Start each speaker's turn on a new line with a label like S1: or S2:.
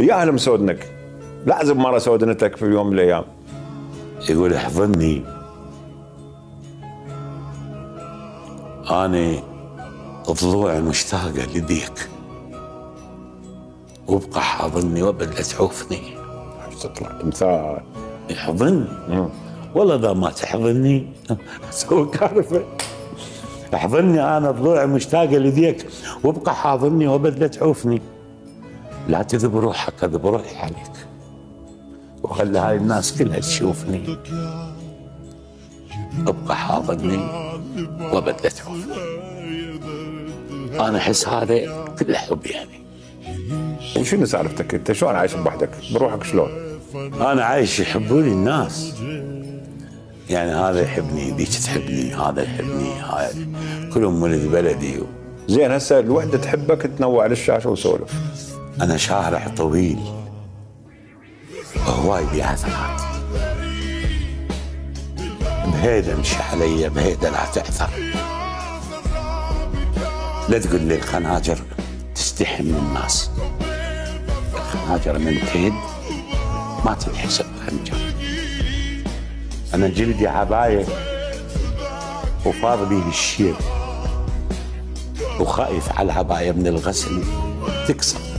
S1: يا مسودنك، لازم مرة سودنتك في يوم من الأيام.
S2: يقول احضني، أنا ضلوع مشتاقة لديك، وابقى حاضني وابد لا تعوفني.
S1: تطلع تمثال.
S2: احضني والله إذا ما تحضني أسوي كارثة. احضني أنا ضلوع مشتاقة لديك، وابقى حاضني وابد لا تعوفني. لا تذب روحك، أذب روحي عليك، وخلي هاي الناس كلها تشوفني. ابقى حاضني وابد لا تعوفني. أنا أحس هذا كله حب يعني.
S1: شنو سالفتك انت؟ شلون عايش بوحدك؟ بروحك شلون؟
S2: أنا عايش يحبوني الناس، يعني هذا يحبني، ذيك تحبني، هذا يحبني، هاي كلهم ولد بلدي.
S1: زين هسه الوحدة تحبك تنوع للشاشة وسولف.
S2: أنا شارع طويل وهواي بيها ثقات، بهيدا امشي علي، بهيدا لا تعثر. لا تقول لي الخناجر تستحي من الناس، الخناجر من تهد ما تنحسب خنجر. أنا جلدي عباية وفاض بيه الشيب، وخايف على العباية من الغسل تكسر.